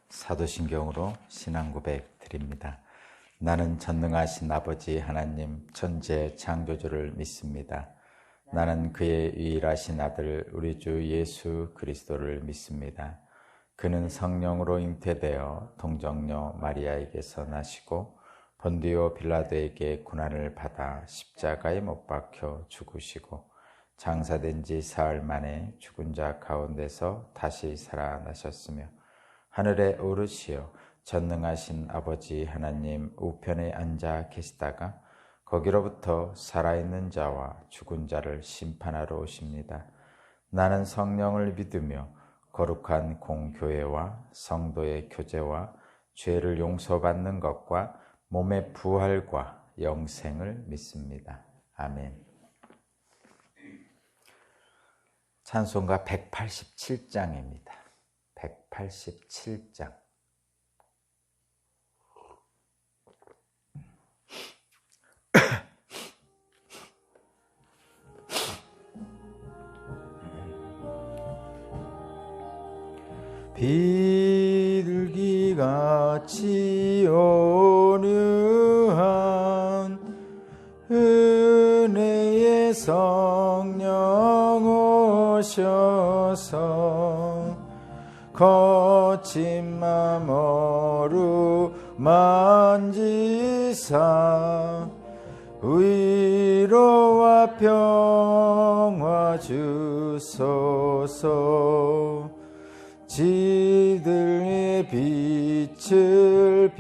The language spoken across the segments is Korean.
사도신경으로 신앙 고백 드립니다. 나는 전능하신 아버지 하나님 천재 창조주를 믿습니다. 나는 그의 유일하신 아들 우리 주 예수 그리스도를 믿습니다. 그는 성령으로 잉태되어 동정녀 마리아에게서 나시고 본디오 빌라도에게 고난을 받아 십자가에 못 박혀 죽으시고 장사된 지 사흘 만에 죽은 자 가운데서 다시 살아나셨으며 하늘에 오르시어 전능하신 아버지 하나님 우편에 앉아 계시다가 거기로부터 살아있는 자와 죽은 자를 심판하러 오십니다. 나는 성령을 믿으며 거룩한 공교회와 성도의 교제와 죄를 용서받는 것과 몸의 부활과 영생을 믿습니다. 아멘. 찬송가 187장입니다. 187장. 비둘기같이 오류한 은혜의 성령 오셔서 거친 맘 어루만지사 위로와 평화 주소서. 지들의 빛을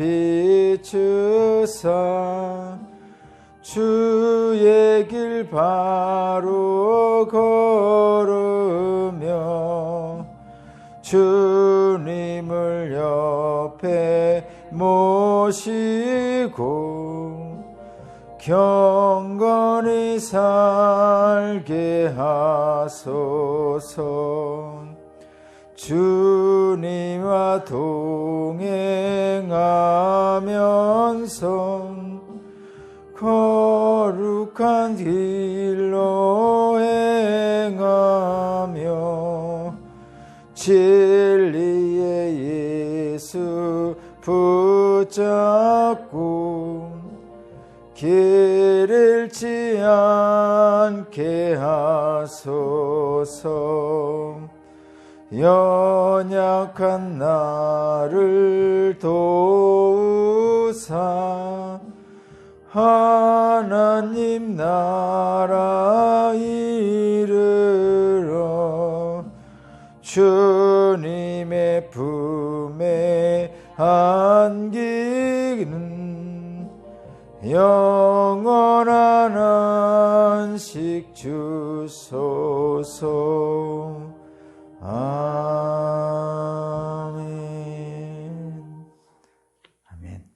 비추사 주의 길 바로 걸으며 주님을 옆에 모시고 경건히 살게 하소서. 주님과 동행하면서 거룩한 길로 행하며 진리의 예수 붙잡고 길 잃지 않게 하소서. 연약한 나를 도우사 하나님 나라 이르러 주님의 품에 안기는 영원한 안식 주소서. 아멘. 아멘.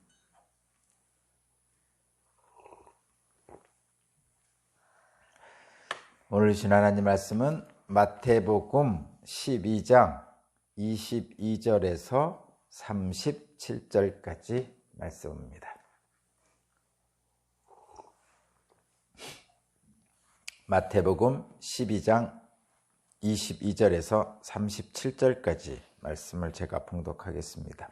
오늘 주신 하나님 말씀은 마태복음 12장 22절에서 37절까지 말씀입니다. 마태복음 12장 22절에서 37절까지 말씀을 제가 봉독하겠습니다.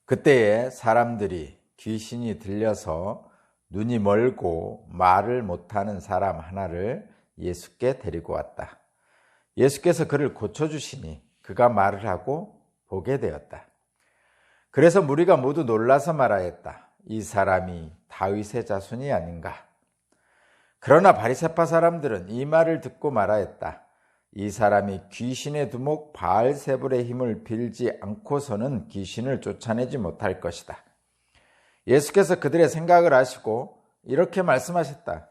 그때에 사람들이 귀신이 들려서 눈이 멀고 말을 못하는 사람 하나를 예수께 데리고 왔다. 예수께서 그를 고쳐주시니 그가 말을 하고 보게 되었다. 그래서 무리가 모두 놀라서 말하였다. 이 사람이 다윗의 자손이 아닌가? 그러나 바리새파 사람들은 이 말을 듣고 말하였다. 이 사람이 귀신의 두목 바알세불의 힘을 빌지 않고서는 귀신을 쫓아내지 못할 것이다. 예수께서 그들의 생각을 아시고 이렇게 말씀하셨다.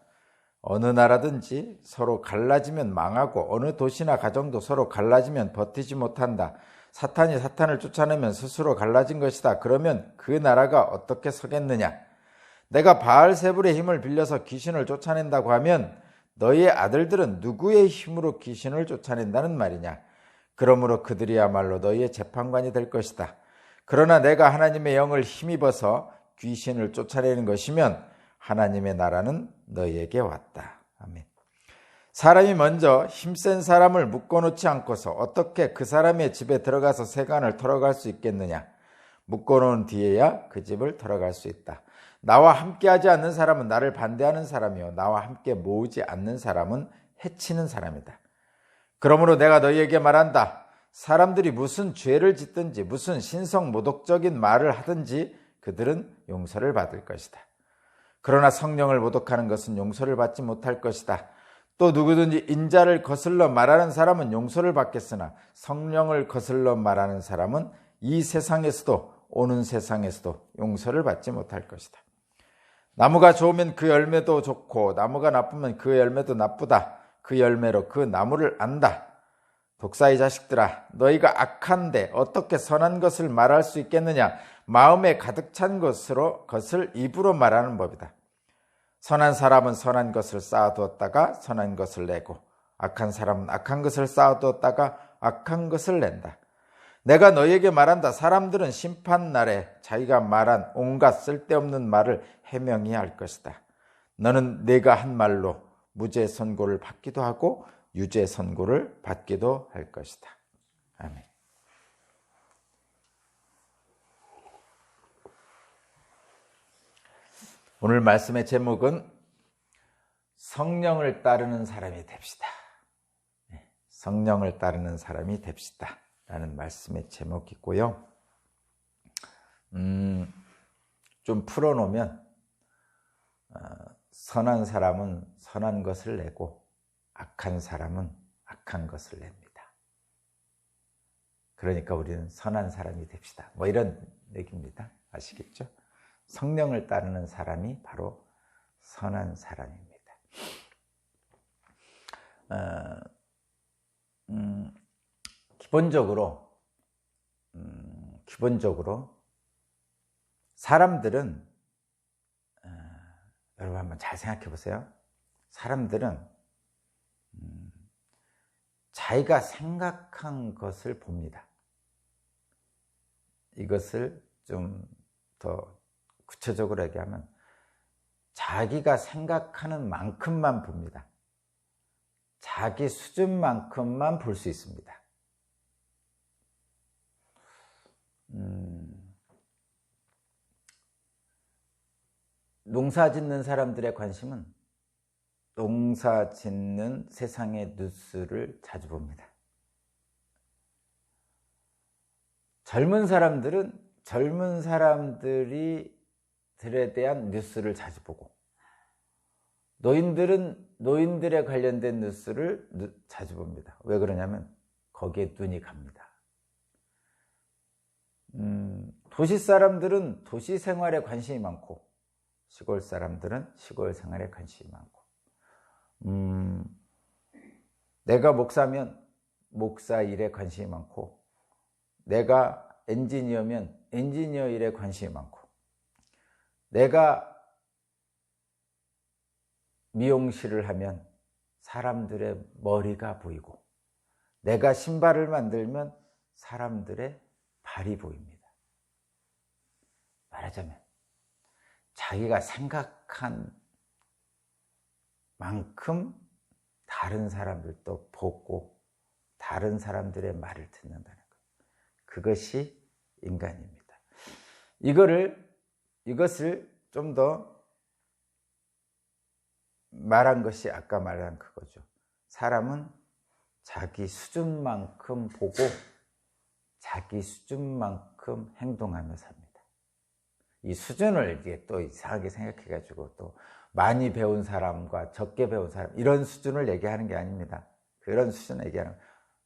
어느 나라든지 서로 갈라지면 망하고 어느 도시나 가정도 서로 갈라지면 버티지 못한다. 사탄이 사탄을 쫓아내면 스스로 갈라진 것이다. 그러면 그 나라가 어떻게 서겠느냐? 내가 바알세불의 힘을 빌려서 귀신을 쫓아낸다고 하면 너희의 아들들은 누구의 힘으로 귀신을 쫓아낸다는 말이냐? 그러므로 그들이야말로 너희의 재판관이 될 것이다. 그러나 내가 하나님의 영을 힘입어서 귀신을 쫓아내는 것이면 하나님의 나라는 너희에게 왔다. 아멘. 사람이 먼저 힘센 사람을 묶어놓지 않고서 어떻게 그 사람의 집에 들어가서 세간을 털어갈 수 있겠느냐? 묶어놓은 뒤에야 그 집을 털어갈 수 있다. 나와 함께하지 않는 사람은 나를 반대하는 사람이요 나와 함께 모으지 않는 사람은 해치는 사람이다. 그러므로 내가 너희에게 말한다. 사람들이 무슨 죄를 짓든지 무슨 신성모독적인 말을 하든지 그들은 용서를 받을 것이다. 그러나 성령을 모독하는 것은 용서를 받지 못할 것이다. 또 누구든지 인자를 거슬러 말하는 사람은 용서를 받겠으나 성령을 거슬러 말하는 사람은 이 세상에서도 오는 세상에서도 용서를 받지 못할 것이다. 나무가 좋으면 그 열매도 좋고 나무가 나쁘면 그 열매도 나쁘다. 그 열매로 그 나무를 안다. 독사의 자식들아, 너희가 악한데 어떻게 선한 것을 말할 수 있겠느냐? 마음에 가득 찬 것을 입으로 말하는 법이다. 선한 사람은 선한 것을 쌓아두었다가 선한 것을 내고 악한 사람은 악한 것을 쌓아두었다가 악한 것을 낸다. 내가 너희에게 말한다. 사람들은 심판날에 자기가 말한 온갖 쓸데없는 말을 해명해야 할 것이다. 너는 내가 한 말로 무죄 선고를 받기도 하고 유죄 선고를 받기도 할 것이다. 아멘. 오늘 말씀의 제목은 성령을 따르는 사람이 됩시다. 성령을 따르는 사람이 됩시다. 라는 말씀의 제목이고요. 좀 풀어놓으면 선한 사람은 선한 것을 내고 악한 사람은 악한 것을 냅니다. 그러니까 우리는 선한 사람이 됩시다. 뭐 이런 얘기입니다. 아시겠죠? 성령을 따르는 사람이 바로 선한 사람입니다. 기본적으로 사람들은 여러분 한번 잘 생각해 보세요. 사람들은 자기가 생각한 것을 봅니다. 이것을 좀 더 구체적으로 얘기하면 자기가 생각하는 만큼만 봅니다. 자기 수준만큼만 볼 수 있습니다. 농사 짓는 사람들의 관심은 농사 짓는 세상의 뉴스를 자주 봅니다. 젊은 사람들에 대한 뉴스를 자주 보고 노인들은 노인들에 관련된 뉴스를 자주 봅니다. 왜 그러냐면 거기에 눈이 갑니다. 도시 사람들은 도시 생활에 관심이 많고 시골 사람들은 시골 생활에 관심이 많고 내가 목사면 목사 일에 관심이 많고 내가 엔지니어면 엔지니어 일에 관심이 많고 내가 미용실을 하면 사람들의 머리가 보이고 내가 신발을 만들면 사람들의 발이 보입니다. 말하자면 자기가 생각한 만큼 다른 사람들도 보고 다른 사람들의 말을 듣는다는 것. 그것이 인간입니다. 이것을 좀 더 말한 것이 아까 말한 그거죠. 사람은 자기 수준만큼 보고 자기 수준만큼 행동하며 삽니다. 이 수준을 이게 또 이상하게 생각해가지고 또 많이 배운 사람과 적게 배운 사람 이런 수준을 얘기하는 게 아닙니다. 그런 수준을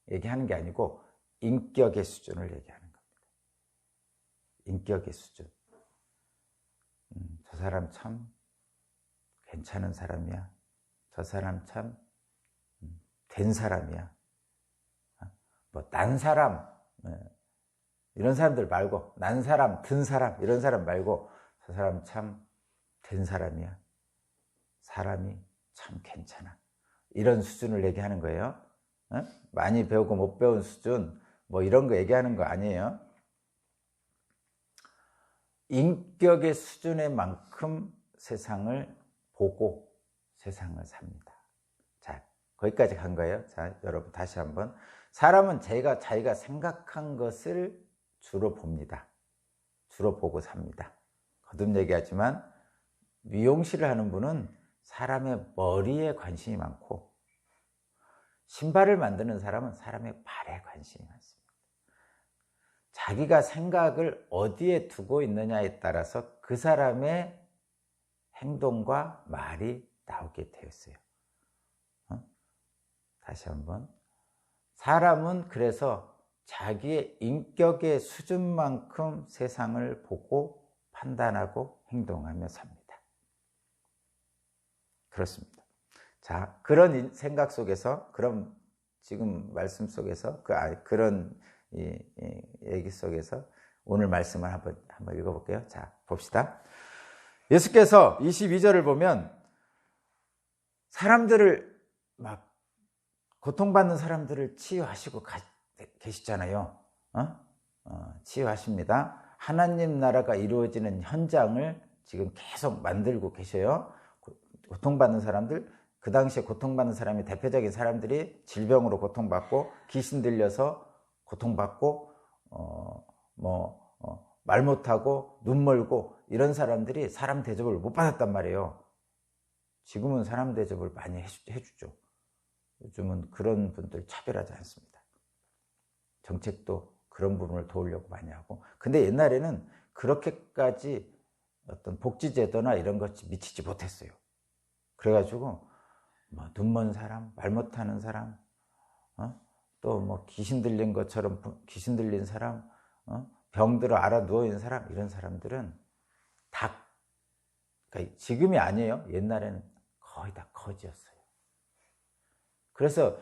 얘기하는 게 아니고 인격의 수준을 얘기하는 겁니다. 인격의 수준. 저 사람 참 괜찮은 사람이야. 저 사람 참 된 사람이야. 뭐 난 사람 이런 사람들 말고 난 사람, 든 사람 이런 사람 말고 저 사람 참 된 사람이야. 사람이 참 괜찮아. 이런 수준을 얘기하는 거예요. 많이 배우고 못 배운 수준 뭐 이런 거 얘기하는 거 아니에요. 인격의 수준에 만큼 세상을 보고 세상을 삽니다. 자, 거기까지 간 거예요. 자, 여러분 다시 한번. 사람은 자기가 생각한 것을 주로 봅니다. 주로 보고 삽니다. 거듭 얘기하지만 미용실을 하는 분은 사람의 머리에 관심이 많고, 신발을 만드는 사람은 사람의 발에 관심이 많습니다. 자기가 생각을 어디에 두고 있느냐에 따라서 그 사람의 행동과 말이 나오게 되었어요. 다시 한번. 사람은 그래서 자기의 인격의 수준만큼 세상을 보고 판단하고 행동하며 삽니다. 그렇습니다. 자, 그런 생각 속에서, 그런 지금 말씀 속에서, 그런 얘기 속에서 오늘 말씀을 한번 읽어볼게요. 자, 봅시다. 예수께서 22절을 보면 사람들을 막 고통받는 사람들을 치유하시고 계시잖아요. 치유하십니다. 하나님 나라가 이루어지는 현장을 지금 계속 만들고 계셔요. 고통받는 사람들, 그 당시에 고통받는 사람이 대표적인 사람들이 질병으로 고통받고 귀신 들려서 고통받고 말 못하고 눈 멀고 이런 사람들이 사람 대접을 못 받았단 말이에요. 지금은 사람 대접을 많이 해주죠. 요즘은 그런 분들 차별하지 않습니다. 정책도 그런 부분을 도우려고 많이 하고. 근데 옛날에는 그렇게까지 어떤 복지제도나 이런 것이 미치지 못했어요. 그래가지고 눈 먼 사람, 말 못하는 사람, 또 귀신 들린 것처럼 귀신 들린 사람, 병들어 알아 누워 있는 사람, 이런 사람들은 다, 그러니까 지금이 아니에요. 옛날에는 거의 다 거지였어요. 그래서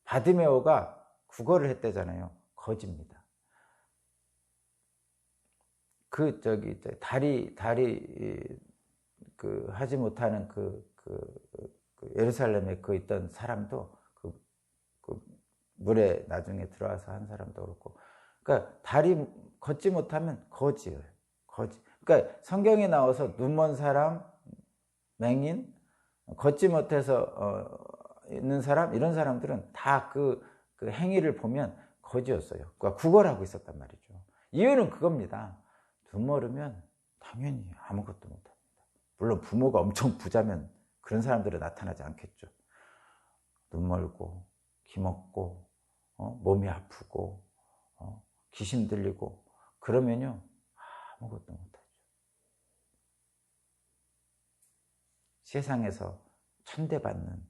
바디메오가 구걸을 했대잖아요. 거지입니다. 다리 하지 못하는 예루살렘에 있던 사람도 물에 나중에 들어와서 한 사람도 그렇고, 그러니까 다리 걷지 못하면 거지예요. 거지. 그러니까 성경에 나와서 눈 먼 사람, 맹인, 걷지 못해서 있는 사람, 이런 사람들은 다 그 행위를 보면 거지였어요. 그러니까 구걸하고 있었단 말이죠. 이유는 그겁니다. 눈 멀으면 당연히 아무것도 못합니다. 물론 부모가 엄청 부자면 그런 사람들은 나타나지 않겠죠. 눈 멀고 기 먹고 몸이 아프고 귀신 들리고 그러면요 아무것도 못하죠. 세상에서 천대받는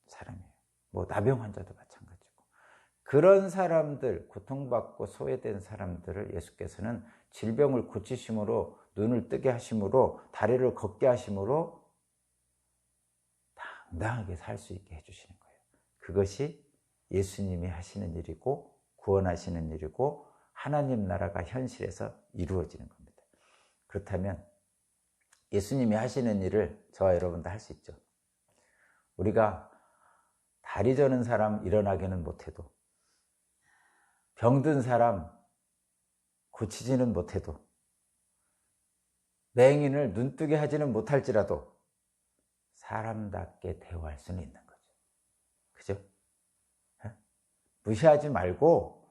사람이에요. 나병 환자도 마찬가지고. 그런 사람들, 고통받고 소외된 사람들을 예수께서는 질병을 고치심으로, 눈을 뜨게 하심으로, 다리를 걷게 하심으로 당당하게 살 수 있게 해주시는 거예요. 그것이 예수님이 하시는 일이고 구원하시는 일이고 하나님 나라가 현실에서 이루어지는 겁니다. 그렇다면 예수님이 하시는 일을 저와 여러분도 할 수 있죠. 우리가 다리 저는 사람 일어나기는 못해도, 병든 사람 고치지는 못해도, 맹인을 눈뜨게 하지는 못할지라도 사람답게 대우할 수는 있는 거죠. 그죠? 무시하지 말고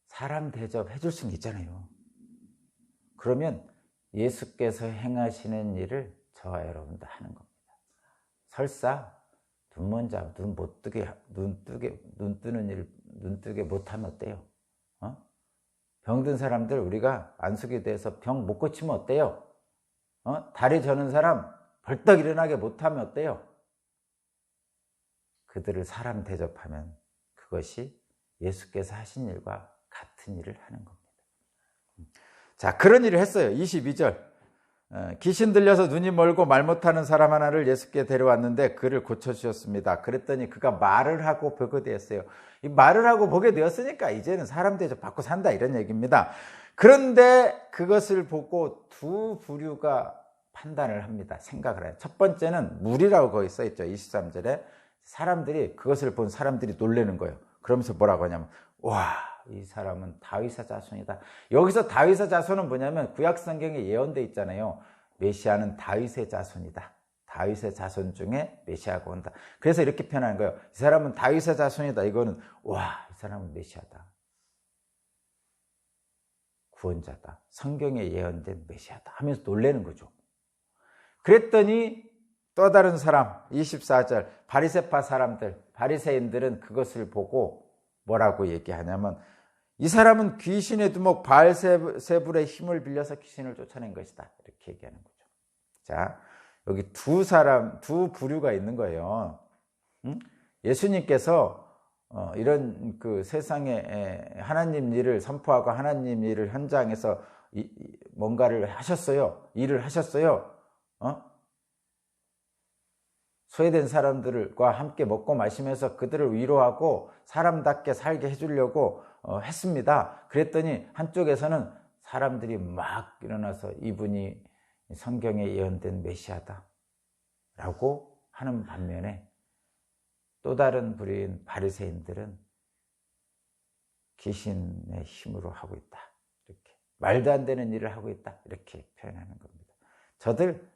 사람 대접해 줄 수는 있잖아요. 그러면 예수께서 행하시는 일을 저와 여러분도 하는 겁니다. 설사 눈 먼 자, 눈 뜨게 못하면 어때요? 병든 사람들 우리가 안수기 돼서 병 못 고치면 어때요? 다리 저는 사람 벌떡 일어나게 못하면 어때요? 그들을 사람 대접하면 그것이 예수께서 하신 일과 같은 일을 하는 겁니다. 자, 그런 일을 했어요. 22절. 귀신 들려서 눈이 멀고 말 못하는 사람 하나를 예수께 데려왔는데 그를 고쳐주셨습니다. 그랬더니 그가 말을 하고 보게 되었어요. 이 말을 하고 보게 되었으니까 이제는 사람 대접 받고 산다, 이런 얘기입니다. 그런데 그것을 보고 두 부류가 판단을 합니다. 생각을 해요. 첫 번째는 무리라고 거기 써있죠. 23절에 사람들이, 그것을 본 사람들이 놀라는 거예요. 그러면서 뭐라고 하냐면, 와, 이 사람은 다윗의 자손이다. 여기서 다윗의 자손은 뭐냐면 구약 성경에 예언돼 있잖아요. 메시아는 다윗의 자손이다. 다윗의 자손 중에 메시아가 온다. 그래서 이렇게 표현하는 거예요. 이 사람은 다윗의 자손이다. 이거는 와, 이 사람은 메시아다. 구원자다. 성경에 예언된 메시아다 하면서 놀라는 거죠. 그랬더니 또 다른 사람 24절 바리새파 사람들, 바리새인들은 그것을 보고 뭐라고 얘기하냐면 이 사람은 귀신의 두목 바알세불의 힘을 빌려서 귀신을 쫓아낸 것이다. 이렇게 얘기하는 거죠. 자, 여기 두 부류가 있는 거예요. 예수님께서 이런 그 세상에 하나님 일을 선포하고 하나님 일을 현장에서 뭔가를 하셨어요. 일을 하셨어요. 소외된 사람들과 함께 먹고 마시면서 그들을 위로하고 사람답게 살게 해주려고 했습니다. 그랬더니 한쪽에서는 사람들이 막 일어나서 이분이 성경에 예언된 메시아다 라고 하는 반면에 또 다른 부류인 바리새인들은 귀신의 힘으로 하고 있다. 이렇게 말도 안 되는 일을 하고 있다. 이렇게 표현하는 겁니다. 저들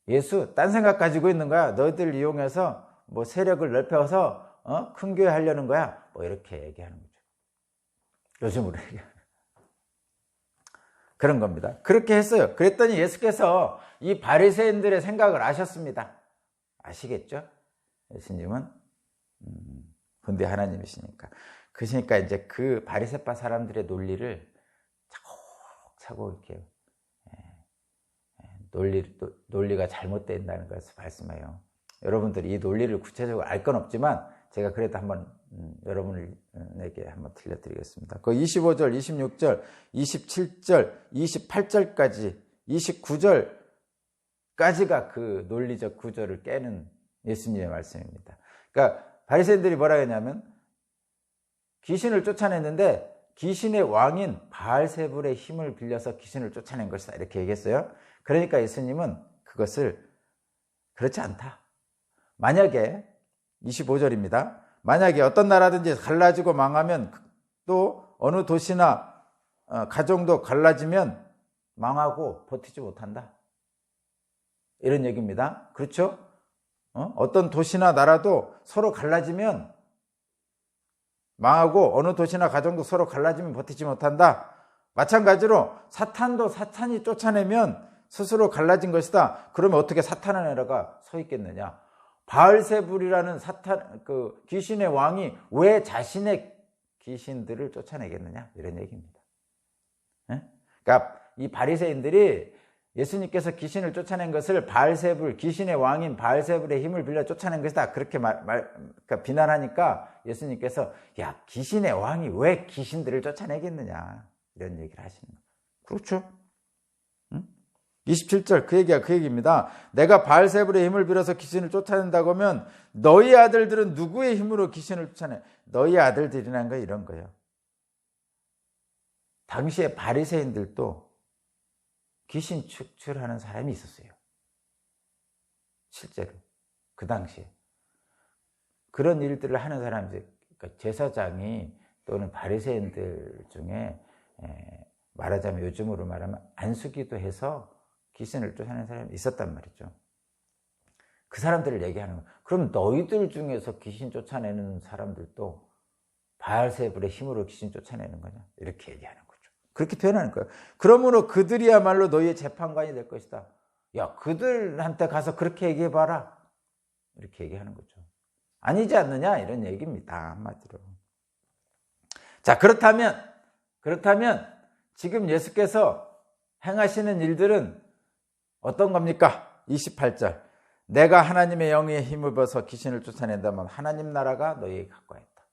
예수 딴 생각 가지고 있는 거야. 너희들 이용해서 뭐 세력을 넓혀서 큰 교회 하려는 거야. 뭐 이렇게 얘기하는 거죠. 요즘으로 얘기하는 그런 겁니다. 그렇게 했어요. 그랬더니 예수께서 이 바리새인들의 생각을 아셨습니다. 아시겠죠? 예수님은 근데 하나님이시니까. 그러니까 이제 그 바리새파 사람들의 논리를 차곡차곡 이렇게 논리가 잘못된다는 것을 말씀해요. 여러분들이 이 논리를 구체적으로 알 건 없지만 제가 그래도 한번 여러분에게 한번 들려드리겠습니다. 그 25절, 26절, 27절, 28절까지 29절까지가 그 논리적 구조를 깨는 예수님의 말씀입니다. 그러니까 바리새인들이 뭐라 했냐면 귀신을 쫓아냈는데 귀신의 왕인 바알세불의 힘을 빌려서 귀신을 쫓아낸 것이다. 이렇게 얘기했어요. 그러니까 예수님은 그것을 그렇지 않다. 만약에 25절입니다. 만약에 어떤 나라든지 갈라지고 망하면 또 어느 도시나 가정도 갈라지면 망하고 버티지 못한다. 이런 얘기입니다. 그렇죠? 어떤 도시나 나라도 서로 갈라지면 망하고 어느 도시나 가정도 서로 갈라지면 버티지 못한다. 마찬가지로 사탄도 사탄이 쫓아내면 스스로 갈라진 것이다. 그러면 어떻게 사탄의 나라가 서 있겠느냐? 바알세불이라는 그 귀신의 왕이 왜 자신의 귀신들을 쫓아내겠느냐? 이런 얘기입니다. 그러니까 이 바리새인들이 예수님께서 귀신을 쫓아낸 것을 바알세불, 귀신의 왕인 바알세불의 힘을 빌려 쫓아낸 것이다. 그렇게 그러니까 비난하니까 예수님께서 야, 귀신의 왕이 왜 귀신들을 쫓아내겠느냐? 이런 얘기를 하시는 거예요. 그렇죠? 27절 그 얘기입니다. 내가 바알세불의 힘을 빌어서 귀신을 쫓아낸다고 하면 너희 아들들은 누구의 힘으로 귀신을 쫓아내? 너희 아들들이라는 거 이런 거예요. 당시에 바리새인들도 귀신 축출하는 사람이 있었어요. 실제로 그 당시에 그런 일들을 하는 사람들, 그러니까 제사장이 또는 바리새인들 중에 말하자면 요즘으로 말하면 안수기도 해서 귀신을 쫓아내는 사람이 있었단 말이죠. 그 사람들을 얘기하는 거예요. 그럼 너희들 중에서 귀신 쫓아내는 사람들도 바알세불의 힘으로 귀신 쫓아내는 거냐? 이렇게 얘기하는 거죠. 그렇게 표현하는 거예요. 그러므로 그들이야말로 너희의 재판관이 될 것이다. 야, 그들한테 가서 그렇게 얘기해봐라. 이렇게 얘기하는 거죠. 아니지 않느냐? 이런 얘기입니다. 한마디로. 자, 그렇다면 지금 예수께서 행하시는 일들은 어떤 겁니까? 28절. 내가 하나님의 영의 힘을 입어서 귀신을 쫓아낸다면 하나님 나라가 너희에게 가까이 있다.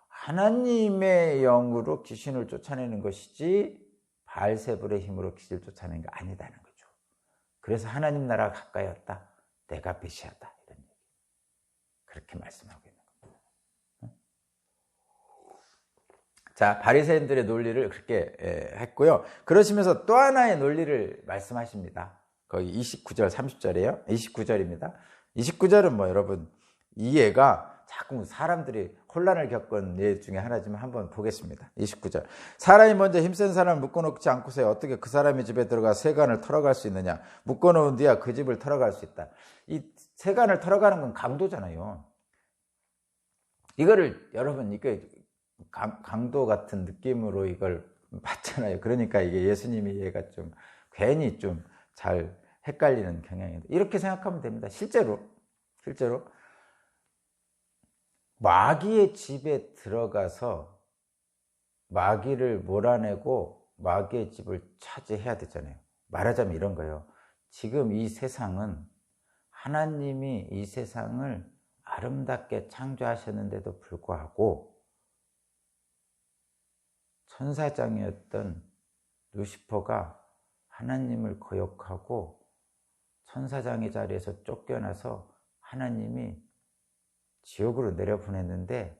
하나님의 영으로 귀신을 쫓아내는 것이지 바알세불의 힘으로 귀신을 쫓아내는 게 아니다는 거죠. 그래서 하나님 나라가 가까이 왔다. 내가 메시아다. 이런 얘기. 그렇게 말씀하고 있는 겁니다. 자, 바리새인들의 논리를 그렇게 했고요. 그러시면서 또 하나의 논리를 말씀하십니다. 거기 29절, 30절이에요. 29절입니다. 29절은 뭐 여러분 이해가 자꾸 사람들이 혼란을 겪은 예 중에 하나지만 한번 보겠습니다. 29절. 사람이 먼저 힘센 사람을 묶어놓지 않고서야 어떻게 그 사람의 집에 들어가 세간을 털어갈 수 있느냐. 묶어놓은 뒤야 그 집을 털어갈 수 있다. 이 세간을 털어가는 건 강도잖아요. 이거를 여러분 이게 강도 같은 느낌으로 이걸 봤잖아요. 그러니까 이게 예수님이 얘가 좀 괜히 좀 잘 헷갈리는 경향인데 이렇게 생각하면 됩니다. 실제로 마귀의 집에 들어가서 마귀를 몰아내고 마귀의 집을 차지해야 되잖아요. 말하자면 이런 거예요. 지금 이 세상은 하나님이 이 세상을 아름답게 창조하셨는데도 불구하고 천사장이었던 루시퍼가 하나님을 거역하고 천사장의 자리에서 쫓겨나서 하나님이 지옥으로 내려보냈는데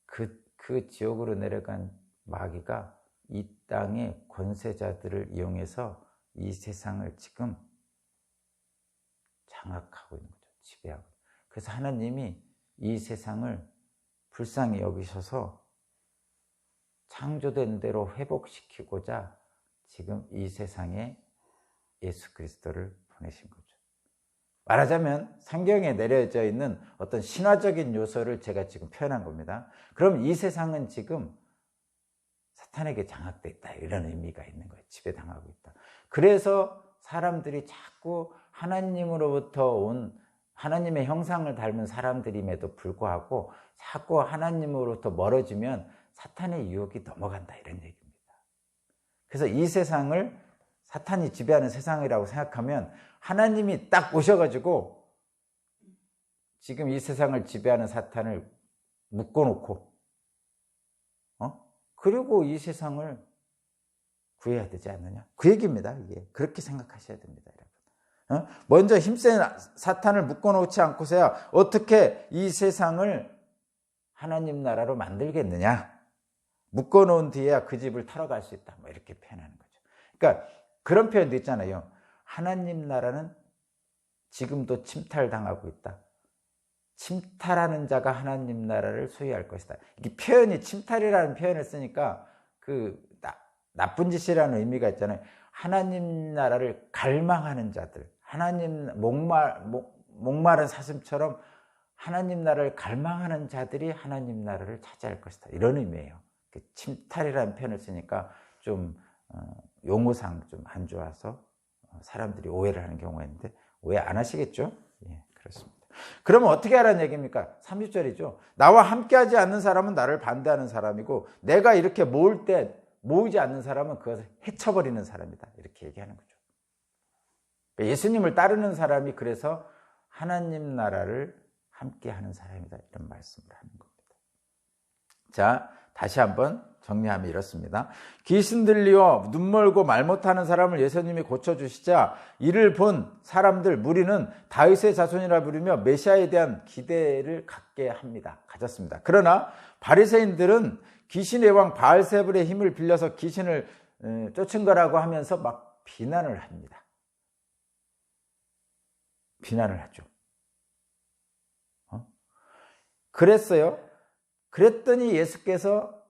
그 지옥으로 내려간 마귀가 이 땅의 권세자들을 이용해서 이 세상을 지금 장악하고 있는 거죠. 지배하고. 그래서 하나님이 이 세상을 불쌍히 여기셔서 창조된 대로 회복시키고자 지금 이 세상에 예수 그리스도를 보내신 거죠. 말하자면 성경에 내려져 있는 어떤 신화적인 요소를 제가 지금 표현한 겁니다. 그럼 이 세상은 지금 사탄에게 장악되어 있다. 이런 의미가 있는 거예요. 지배당하고 있다. 그래서 사람들이 자꾸 하나님으로부터 온 하나님의 형상을 닮은 사람들임에도 불구하고 자꾸 하나님으로부터 멀어지면 사탄의 유혹이 넘어간다. 이런 얘기입니다. 그래서 이 세상을 사탄이 지배하는 세상이라고 생각하면 하나님이 딱 오셔가지고 지금 이 세상을 지배하는 사탄을 묶어놓고 그리고 이 세상을 구해야 되지 않느냐? 그 얘기입니다. 이게 그렇게 생각하셔야 됩니다, 여러분. 먼저 힘센 사탄을 묶어놓지 않고서야 어떻게 이 세상을 하나님 나라로 만들겠느냐? 묶어놓은 뒤에야 그 집을 털어갈 수 있다. 뭐 이렇게 표현하는 거죠. 그러니까 그런 표현도 있잖아요. 하나님 나라는 지금도 침탈당하고 있다. 침탈하는 자가 하나님 나라를 소유할 것이다. 이게 표현이 침탈이라는 표현을 쓰니까 그 나쁜 짓이라는 의미가 있잖아요. 하나님 나라를 갈망하는 자들, 하나님 목마른 사슴처럼 하나님 나라를 갈망하는 자들이 하나님 나라를 차지할 것이다. 이런 의미예요. 침탈이라는 표현을 쓰니까 좀 용어상 좀 안 좋아서 사람들이 오해를 하는 경우가 있는데 오해 안 하시겠죠? 예, 그렇습니다. 그러면 어떻게 하라는 얘기입니까? 30절이죠. 나와 함께하지 않는 사람은 나를 반대하는 사람이고 내가 이렇게 모을 때 모이지 않는 사람은 그것을 해쳐버리는 사람이다. 이렇게 얘기하는 거죠. 예수님을 따르는 사람이 그래서 하나님 나라를 함께하는 사람이다. 이런 말씀을 하는 겁니다. 자, 다시 한번 정리하면 이렇습니다. 귀신 들리어 눈 멀고 말 못하는 사람을 예수님이 고쳐주시자 이를 본 사람들 무리는 다윗의 자손이라 부르며 메시아에 대한 기대를 가졌습니다. 그러나 바리새인들은 귀신의 왕 바알세불의 힘을 빌려서 귀신을 쫓은 거라고 하면서 막 비난을 합니다. 비난을 하죠. 그랬더니 예수께서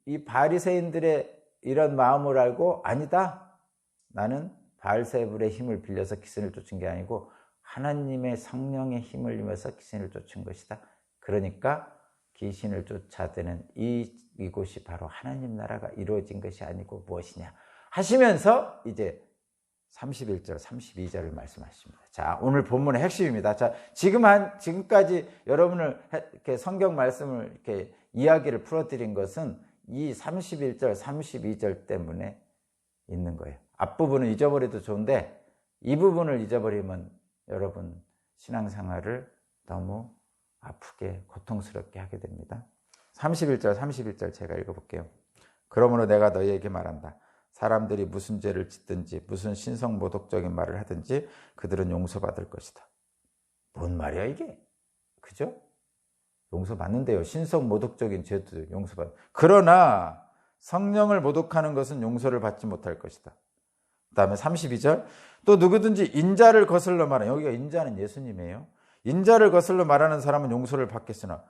이 바리새인들의 이런 마음을 알고 아니다. 나는 바알세불의 힘을 빌려서 귀신을 쫓은 게 아니고 하나님의 성령의 힘을 입어서 귀신을 쫓은 것이다. 그러니까 귀신을 쫓아대는 이곳이 바로 하나님 나라가 이루어진 것이 아니고 무엇이냐 하시면서 이제 31절, 32절을 말씀하십니다. 자, 오늘 본문의 핵심입니다. 자, 지금까지 여러분을 이렇게 성경 말씀을 이렇게 이야기를 풀어드린 것은 이 31절, 32절 때문에 있는 거예요. 앞부분은 잊어버려도 좋은데 이 부분을 잊어버리면 여러분 신앙생활을 너무 아프게 고통스럽게 하게 됩니다. 31절, 31절 제가 읽어볼게요. 그러므로 내가 너희에게 말한다. 사람들이 무슨 죄를 짓든지 무슨 신성모독적인 말을 하든지 그들은 용서받을 것이다. 뭔 말이야 이게? 그죠? 용서받는데요. 신성모독적인 죄도 용서받는. 그러나 성령을 모독하는 것은 용서를 받지 못할 것이다. 그 다음에 32절 또 누구든지 인자를 거슬러 말하면 여기가 인자는 예수님이에요. 인자를 거슬러 말하는 사람은 용서를 받겠으나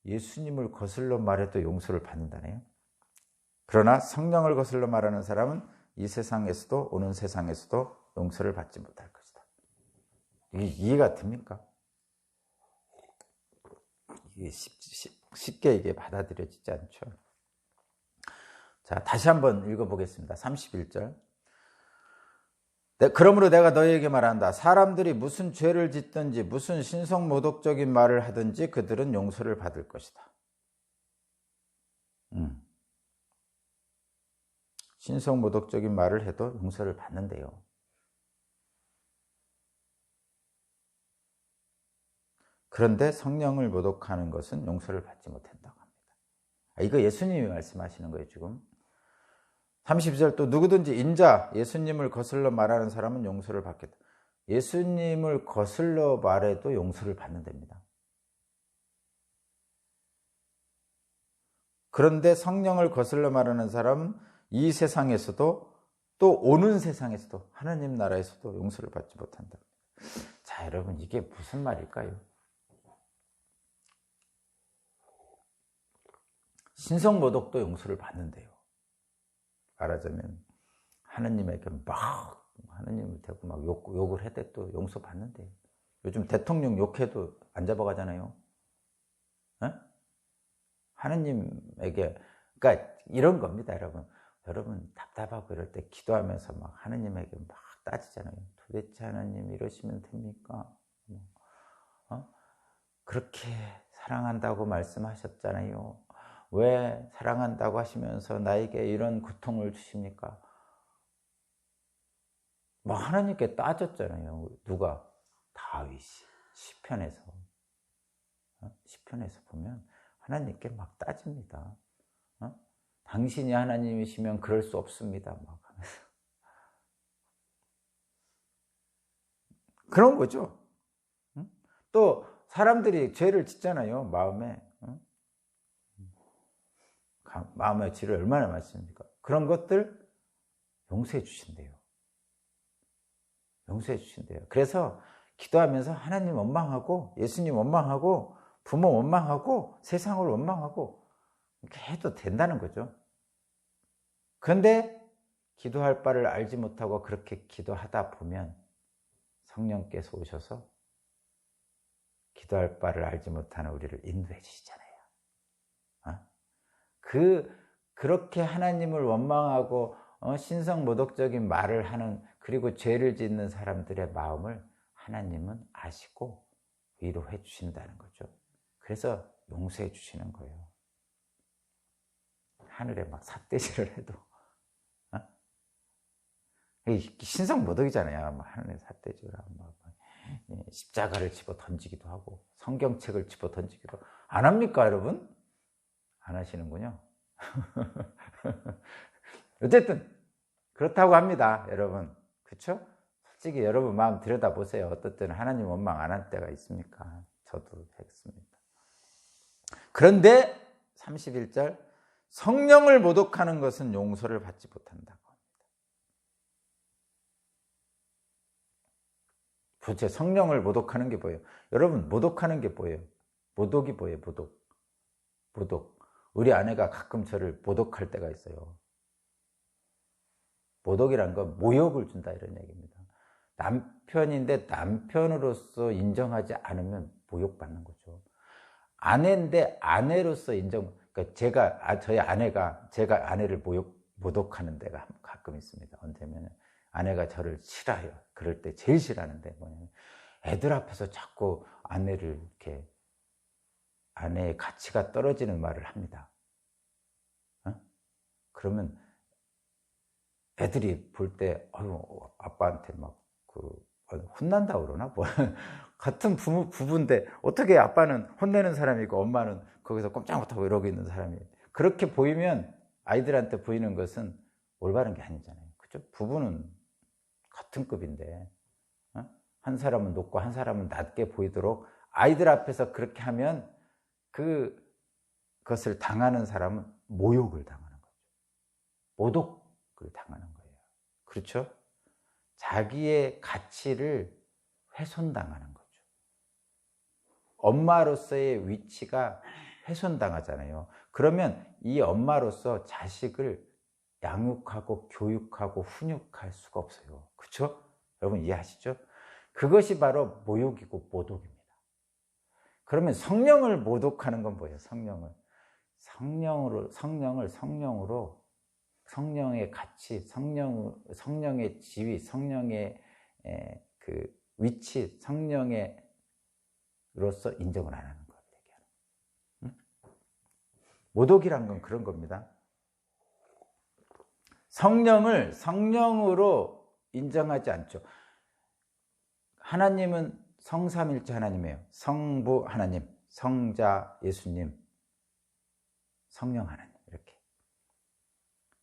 예수님을 거슬러 말해도 용서를 받는다네요. 그러나 성령을 거슬러 말하는 사람은 이 세상에서도 오는 세상에서도 용서를 받지 못할 것이다. 이게 이해가 됩니까? 이게 쉽게 이게 받아들여지지 않죠. 자, 다시 한번 읽어보겠습니다. 31절. 그러므로 내가 너희에게 말한다. 사람들이 무슨 죄를 짓든지 무슨 신성모독적인 말을 하든지 그들은 용서를 받을 것이다. 신성모독적인 말을 해도 용서를 받는데요. 그런데 성령을 모독하는 것은 용서를 받지 못한다고 합니다. 이거 예수님이 말씀하시는 거예요, 지금. 30절 또 누구든지 인자 예수님을 거슬러 말하는 사람은 용서를 받겠다. 예수님을 거슬러 말해도 용서를 받는답니다. 그런데 성령을 거슬러 말하는 사람은 이 세상에서도 또 오는 세상에서도 하나님 나라에서도 용서를 받지 못한다. 자, 여러분 이게 무슨 말일까요? 신성모독도 용서를 받는데요. 말하자면 하느님에게 막 하느님을 대고 막 욕을 해대 또 용서받는데요. 요즘 대통령 욕해도 안 잡아가잖아요. 에? 하느님에게 그러니까 이런 겁니다, 여러분. 여러분 답답하고 이럴 때 기도하면서 막 하느님에게 막 따지잖아요. 도대체 하나님 이러시면 됩니까? 그렇게 사랑한다고 말씀하셨잖아요. 왜 사랑한다고 하시면서 나에게 이런 고통을 주십니까? 막 하나님께 따졌잖아요. 누가? 다윗이 시편에서. 시편에서 보면 하나님께 막 따집니다. 당신이 하나님이시면 그럴 수 없습니다. 막 하면서. 그런 거죠. 또 사람들이 죄를 짓잖아요. 마음의 죄를 얼마나 많이 짓습니까? 그런 것들 용서해 주신대요. 용서해 주신대요. 그래서 기도하면서 하나님 원망하고 예수님 원망하고 부모 원망하고 세상을 원망하고 이렇게 해도 된다는 거죠. 그런데 기도할 바를 알지 못하고 그렇게 기도하다 보면 성령께서 오셔서 기도할 바를 알지 못하는 우리를 인도해 주시잖아요. 그렇게 하나님을 원망하고 신성모독적인 말을 하는 그리고 죄를 짓는 사람들의 마음을 하나님은 아시고 위로해 주신다는 거죠. 그래서 용서해 주시는 거예요. 하늘에 막 삿대질을 해도 신성모독이잖아요. 하늘에 삿대질을 하고 막 십자가를 집어 던지기도 하고 성경책을 집어 던지기도 안 합니까, 여러분? 안 하시는군요. 어쨌든 그렇다고 합니다, 여러분. 그렇죠? 솔직히 여러분 마음 들여다보세요. 어떨 때는 하나님 원망 안 할 때가 있습니까? 저도 했습니다. 그런데 31절 성령을 모독하는 것은 용서를 받지 못한다고 합니다. 도대체 성령을 모독하는 게 뭐예요? 여러분 모독하는 게 뭐예요? 모독이 뭐예요? 모독. 우리 아내가 가끔 저를 모독할 때가 있어요. 모독이란 건 모욕을 준다 이런 얘기입니다. 남편인데 남편으로서 인정하지 않으면 모욕받는 거죠. 아내인데 아내로서 그러니까 저희 아내가 제가 아내를 모독하는 때가 가끔 있습니다. 언제면 아내가 저를 싫어해요. 그럴 때 제일 싫어하는데 뭐냐면 애들 앞에서 자꾸 아내를 이렇게 아내의 가치가 떨어지는 말을 합니다. 그러면 애들이 볼 때 아빠한테 막 혼난다 그러나 뭐 같은 부부인데 어떻게 아빠는 혼내는 사람이고 엄마는 거기서 꼼짝 못하고 이러고 있는 사람이 그렇게 보이면 아이들한테 보이는 것은 올바른 게 아니잖아요. 그죠? 부부는 같은 급인데 한 사람은 높고 한 사람은 낮게 보이도록 아이들 앞에서 그렇게 하면 그것을 당하는 사람은 모욕을 당하는 거죠. 모독을 당하는 거예요. 그렇죠? 자기의 가치를 훼손당하는 거죠. 엄마로서의 위치가 훼손당하잖아요. 그러면 이 엄마로서 자식을 양육하고 교육하고 훈육할 수가 없어요. 그렇죠? 여러분 이해하시죠? 그것이 바로 모욕이고 모독입니다. 그러면 성령을 모독하는 건 뭐예요? 성령으로 성령의 가치, 성령의 지위, 성령의 그 위치, 성령으로서 인정을 안 하는 거예요. 응? 모독이란 건 그런 겁니다. 성령을 성령으로 인정하지 않죠. 하나님은 성삼일체 하나님이에요. 성부 하나님, 성자 예수님, 성령 하나님, 이렇게.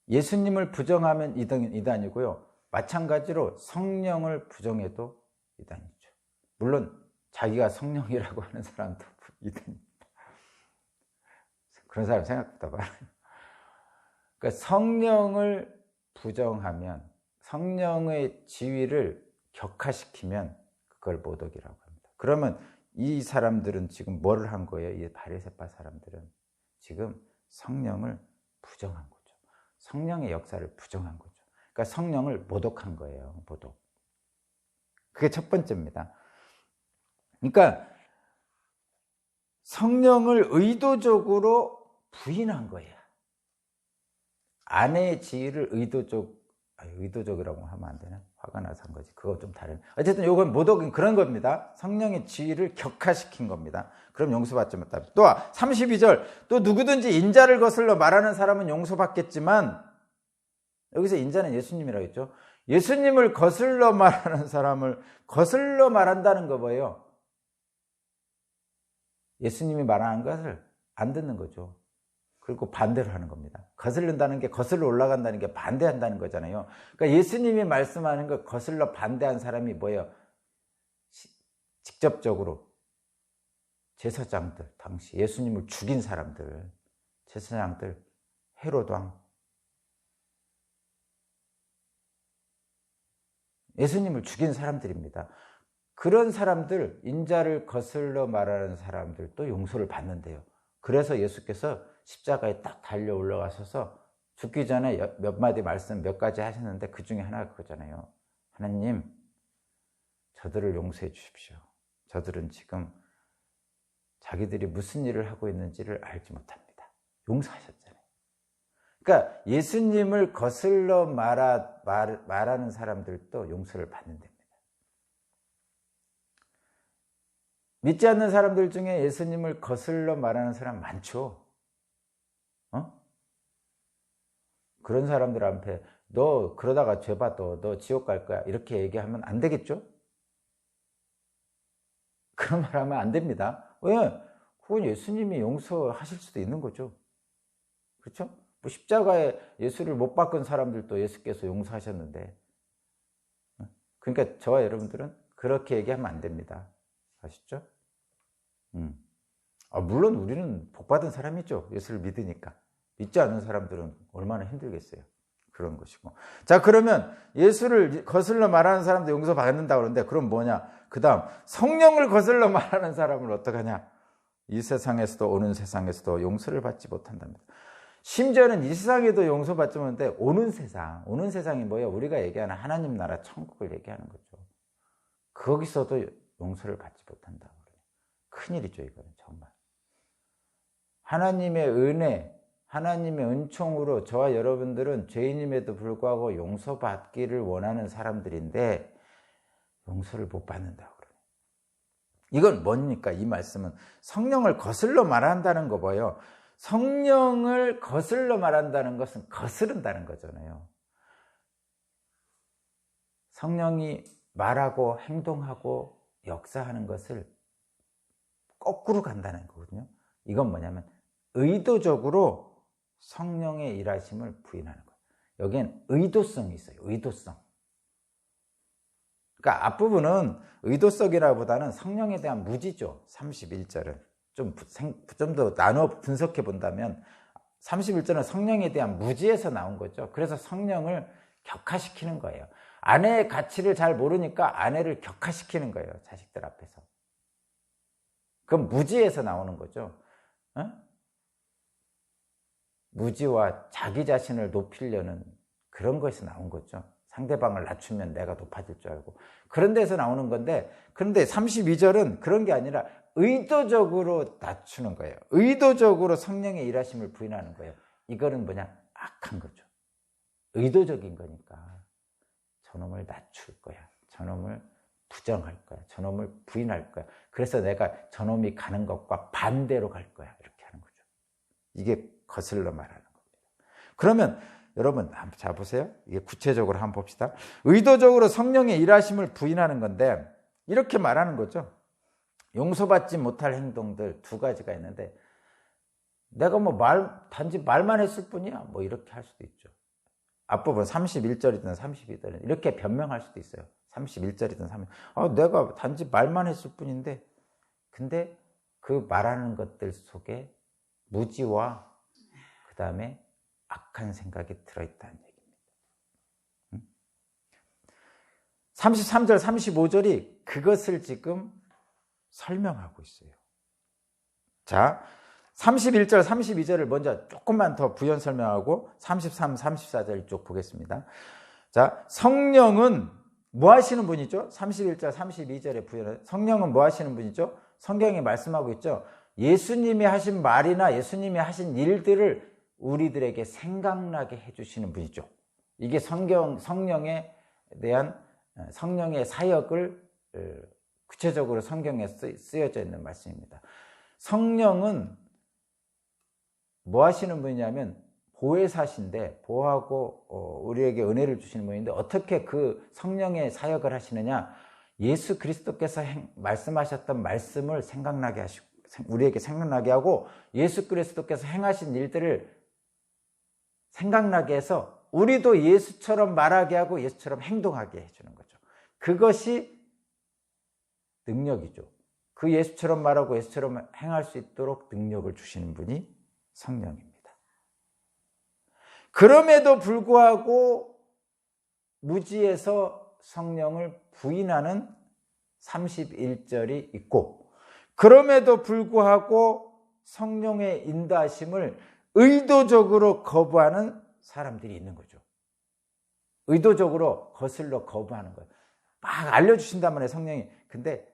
예수님을 부정하면 이단이고요. 마찬가지로 성령을 부정해도 이단이죠. 물론 자기가 성령이라고 하는 사람도 이단입니다. 그런 사람 생각보다 많아요. 그러니까 성령을 부정하면, 성령의 지위를 격하시키면 그걸 모독이라고 합니다. 그러면 이 사람들은 지금 뭐를 한 거예요? 이 바리새파 사람들은 지금 성령을 부정한 거죠. 성령의 역사를 부정한 거죠. 그러니까 성령을 모독한 거예요. 모독. 그게 첫 번째입니다. 그러니까 성령을 의도적으로 부인한 거예요. 아내의 지위를 의도적이라고 하면 안 되나? 화가 나서 한 거지. 그거 좀 다른. 어쨌든 이건 모독은 그런 겁니다. 성령의 지위를 격하시킨 겁니다. 그럼 용서받지 못합니다. 또 32절. 또 누구든지 인자를 거슬러 말하는 사람은 용서받겠지만, 여기서 인자는 예수님이라고 했죠. 예수님을 거슬러 말하는 사람을 거슬러 말한다는 거 뭐예요? 예수님이 말하는 것을 안 듣는 거죠. 그리고 반대로 하는 겁니다. 거슬른다는 게 거슬러 올라간다는 게 반대한다는 거잖아요. 그러니까 예수님이 말씀하는 걸 거슬러 반대한 사람이 뭐예요? 직접적으로 제사장들, 당시 예수님을 죽인 사람들, 제사장들, 헤롯 왕, 예수님을 죽인 사람들입니다. 그런 사람들, 인자를 거슬러 말하는 사람들도 용서를 받는데요. 그래서 예수께서 십자가에 딱 달려 올라가셔서 죽기 전에 몇 마디 말씀 몇 가지 하셨는데 그 중에 하나가 그거잖아요. 하나님, 저들을 용서해 주십시오. 저들은 지금 자기들이 무슨 일을 하고 있는지를 알지 못합니다. 용서하셨잖아요. 그러니까 예수님을 거슬러 말하는 사람들도 용서를 받는 됩니다. 믿지 않는 사람들 중에 예수님을 거슬러 말하는 사람 많죠. 그런 사람들 앞에 너 그러다가 죄 받아, 너 지옥 갈 거야, 이렇게 얘기하면 안 되겠죠? 그런 말 하면 안 됩니다. 왜? 그건 예수님이 용서하실 수도 있는 거죠. 그렇죠? 뭐 십자가에 예수를 못 박은 사람들도 예수께서 용서하셨는데, 그러니까 저와 여러분들은 그렇게 얘기하면 안 됩니다. 아시죠? 물론 우리는 복받은 사람이죠. 예수를 믿으니까. 믿지 않는 사람들은 얼마나 힘들겠어요. 그런 것이고. 자, 그러면 예수를 거슬러 말하는 사람도 용서받는다고 그러는데, 그럼 뭐냐? 그 다음, 성령을 거슬러 말하는 사람은 어떡하냐? 이 세상에서도 오는 세상에서도 용서를 받지 못한답니다. 심지어는 이 세상에도 용서받지 못하는데, 오는 세상이 뭐예요? 우리가 얘기하는 하나님 나라 천국을 얘기하는 거죠. 거기서도 용서를 받지 못한다고 그래요. 큰일이죠, 이거는 정말. 하나님의 은혜, 하나님의 은총으로 저와 여러분들은 죄인임에도 불구하고 용서받기를 원하는 사람들인데 용서를 못 받는다고 그래요. 이건 뭡니까? 이 말씀은 성령을 거슬러 말한다는 거 뭐예요? 성령을 거슬러 말한다는 것은 거스른다는 거잖아요. 성령이 말하고 행동하고 역사하는 것을 거꾸로 간다는 거거든요. 이건 뭐냐면 의도적으로 성령의 일하심을 부인하는 거예요. 여기엔 의도성이 있어요. 의도성. 그러니까 앞부분은 의도성이라기보다는 성령에 대한 무지죠. 31절은 좀 더 나눠 분석해 본다면 31절은 성령에 대한 무지에서 나온 거죠. 그래서 성령을 격하시키는 거예요. 아내의 가치를 잘 모르니까 아내를 격하시키는 거예요. 자식들 앞에서. 그건 무지에서 나오는 거죠. 어? 무지와 자기 자신을 높이려는 그런 것에서 나온 거죠. 상대방을 낮추면 내가 높아질 줄 알고. 그런 데서 나오는 건데, 그런데 32절은 그런 게 아니라 의도적으로 낮추는 거예요. 의도적으로 성령의 일하심을 부인하는 거예요. 이거는 뭐냐? 악한 거죠. 의도적인 거니까. 저놈을 낮출 거야. 저놈을 부정할 거야. 저놈을 부인할 거야. 그래서 내가 저놈이 가는 것과 반대로 갈 거야. 이렇게 하는 거죠. 이게 거슬러 말하는 겁니다. 그러면 여러분, 자 보세요. 이게 구체적으로 한번 봅시다. 의도적으로 성령의 일하심을 부인하는 건데 이렇게 말하는 거죠. 용서받지 못할 행동들 두 가지가 있는데 내가 뭐 단지 말만 했을 뿐이야. 뭐 이렇게 할 수도 있죠. 앞부분 31절이든 32절이든 이렇게 변명할 수도 있어요. 31절이든 32절. 내가 단지 말만 했을 뿐인데 근데 그 말하는 것들 속에 무지와 그 다음에 악한 생각이 들어있다는 얘기입니다. 33절, 35절이 그것을 지금 설명하고 있어요. 자, 31절, 32절을 먼저 조금만 더 부연 설명하고 33, 34절 쪽 보겠습니다. 자, 성령은 뭐 하시는 분이죠? 31절, 32절에 부연. 성령은 뭐 하시는 분이죠? 성경이 말씀하고 있죠. 예수님이 하신 말이나 예수님이 하신 일들을 우리들에게 생각나게 해주시는 분이죠. 이게 성령에 대한 성령의 사역을 구체적으로 성경에 쓰여져 있는 말씀입니다. 성령은 뭐 하시는 분이냐면 보혜사신데 보호하고 우리에게 은혜를 주시는 분인데 어떻게 그 성령의 사역을 하시느냐? 예수 그리스도께서 말씀하셨던 말씀을 생각나게 하시고 우리에게 생각나게 하고 예수 그리스도께서 행하신 일들을 생각나게 해서 우리도 예수처럼 말하게 하고 예수처럼 행동하게 해주는 거죠. 그것이 능력이죠. 그 예수처럼 말하고 예수처럼 행할 수 있도록 능력을 주시는 분이 성령입니다. 그럼에도 불구하고 무지에서 성령을 부인하는 31절이 있고 그럼에도 불구하고 성령의 인도하심을 의도적으로 거부하는 사람들이 있는 거죠. 의도적으로 거슬러 거부하는 거예요. 막 알려주신단 말이에요, 성령이. 근데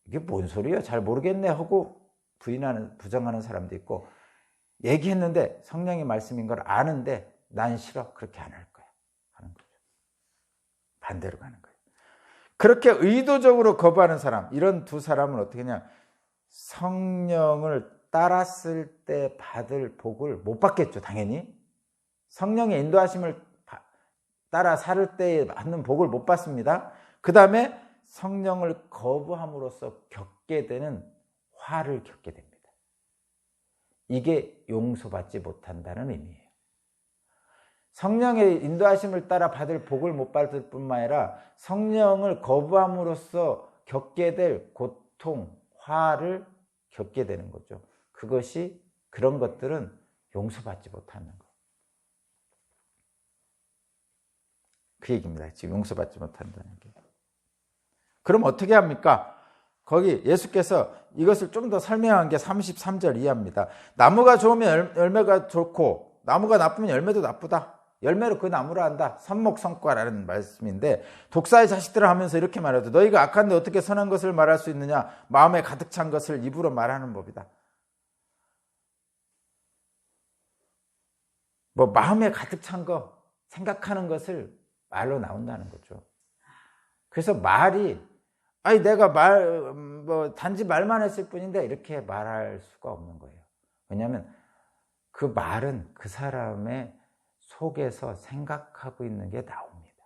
이게 뭔 소리야? 잘 모르겠네 하고 부정하는 사람도 있고 얘기했는데 성령의 말씀인 걸 아는데 난 싫어. 그렇게 안 할 거야. 하는 거죠. 반대로 가는 거예요. 그렇게 의도적으로 거부하는 사람, 이런 두 사람은 어떻게 하냐? 성령을 따랐을 때 받을 복을 못 받겠죠, 당연히. 성령의 인도하심을 따라 살 때 받는 복을 못 받습니다. 그 다음에 성령을 거부함으로써 겪게 되는 화를 겪게 됩니다. 이게 용서받지 못한다는 의미예요. 성령의 인도하심을 따라 받을 복을 못 받을 뿐만 아니라 성령을 거부함으로써 겪게 될 고통, 화를 겪게 되는 거죠. 그런 것들은 용서받지 못하는 거. 그 얘기입니다. 지금 용서받지 못한다는 게. 그럼 어떻게 합니까? 거기 예수께서 이것을 좀 더 설명한 게 33절 이하입니다. 나무가 좋으면 열매가 좋고 나무가 나쁘면 열매도 나쁘다. 열매로 그 나무를 안다. 선목성과라는 말씀인데 독사의 자식들을 하면서 이렇게 말하죠. 너희가 악한데 어떻게 선한 것을 말할 수 있느냐? 마음에 가득 찬 것을 입으로 말하는 법이다. 뭐 마음에 가득 찬 거, 생각하는 것을 말로 나온다는 거죠. 그래서 말이 내가 단지 말만 했을 뿐인데 이렇게 말할 수가 없는 거예요. 왜냐하면 그 말은 그 사람의 속에서 생각하고 있는 게 나옵니다.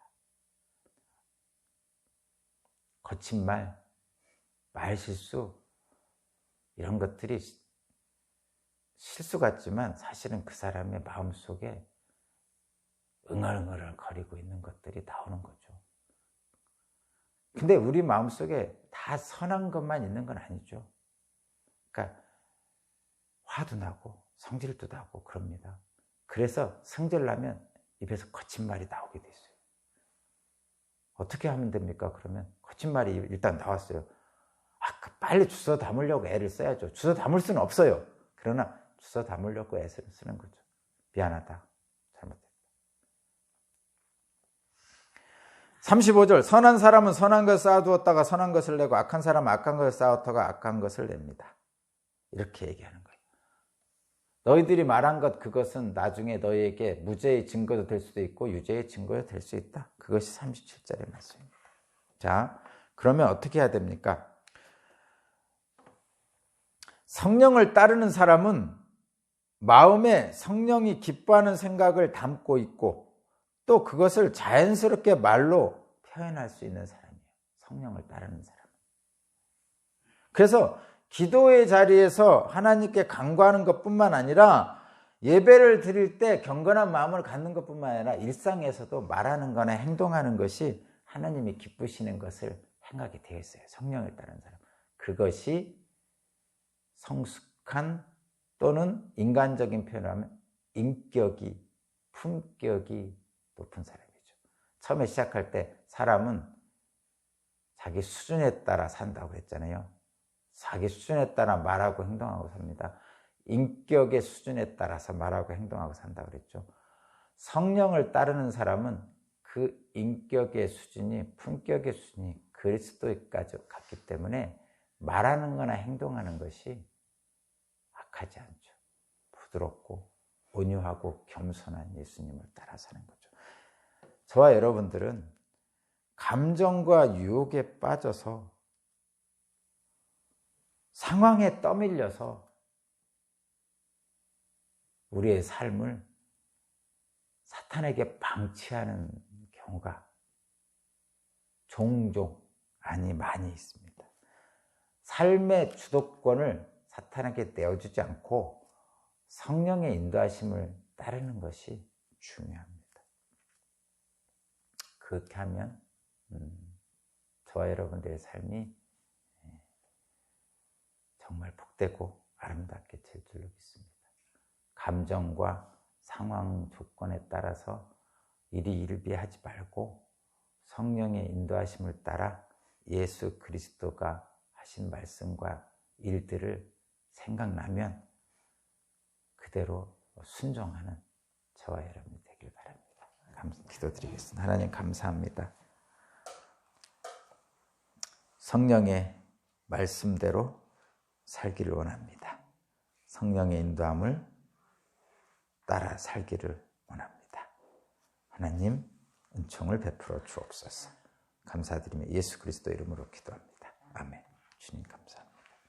거친 말 실수 이런 것들이 실수 같지만 사실은 그 사람의 마음속에 응얼응얼 거리고 있는 것들이 나오는 거죠. 근데 우리 마음속에 다 선한 것만 있는 건 아니죠. 그러니까 화도 나고 성질도 나고 그럽니다. 그래서 성질나면 입에서 거친 말이 나오게 돼 있어요. 어떻게 하면 됩니까? 그러면 거친 말이 일단 나왔어요. 빨리 주워 담으려고 애를 써야죠. 주워 담을 수는 없어요. 그러나 주워 담으려고 애를 쓰는 거죠. 미안하다. 잘못했다. 35절 선한 사람은 선한 것을 쌓아두었다가 선한 것을 내고 악한 사람은 악한 것을 쌓았다가 악한 것을 냅니다. 이렇게 얘기하는 거예요. 너희들이 말한 것 그것은 나중에 너희에게 무죄의 증거도 될 수도 있고 유죄의 증거도 될 수 있다. 그것이 37절의 말씀입니다. 자, 그러면 어떻게 해야 됩니까? 성령을 따르는 사람은 마음에 성령이 기뻐하는 생각을 담고 있고 또 그것을 자연스럽게 말로 표현할 수 있는 사람이에요. 성령을 따르는 사람. 그래서 기도의 자리에서 하나님께 간구하는 것뿐만 아니라 예배를 드릴 때 경건한 마음을 갖는 것뿐만 아니라 일상에서도 말하는 거나 행동하는 것이 하나님이 기쁘시는 것을 생각이 되어 있어요. 성령을 따르는 사람. 그것이 성숙한 또는 인간적인 표현을 하면 인격이, 품격이 높은 사람이죠. 처음에 시작할 때 사람은 자기 수준에 따라 산다고 했잖아요. 자기 수준에 따라 말하고 행동하고 삽니다. 인격의 수준에 따라서 말하고 행동하고 산다고 그랬죠. 성령을 따르는 사람은 그 인격의 수준이, 품격의 수준이 그리스도까지 갔기 때문에 말하는 거나 행동하는 것이 악하지 않죠. 부드럽고 온유하고 겸손한 예수님을 따라 사는 거죠. 저와 여러분들은 감정과 유혹에 빠져서 상황에 떠밀려서 우리의 삶을 사탄에게 방치하는 경우가 종종, 아니 많이 있습니다. 삶의 주도권을 사탄에게 내어주지 않고 성령의 인도하심을 따르는 것이 중요합니다. 그렇게 하면 저와 여러분들의 삶이 정말 복되고 아름답게 될 줄로 믿습니다. 감정과 상황 조건에 따라서 일희일비하지 말고 성령의 인도하심을 따라 예수 그리스도가 하신 말씀과 일들을 생각나면 그대로 순종하는 저와 여러분이 되길 바랍니다. 기도드리겠습니다. 하나님 감사합니다. 성령의 말씀대로 살기를 원합니다. 성령의 인도함을 따라 살기를 원합니다. 하나님 은총을 베풀어 주옵소서. 감사드리며 예수 그리스도 이름으로 기도합니다. 아멘. 주님 감사합니다.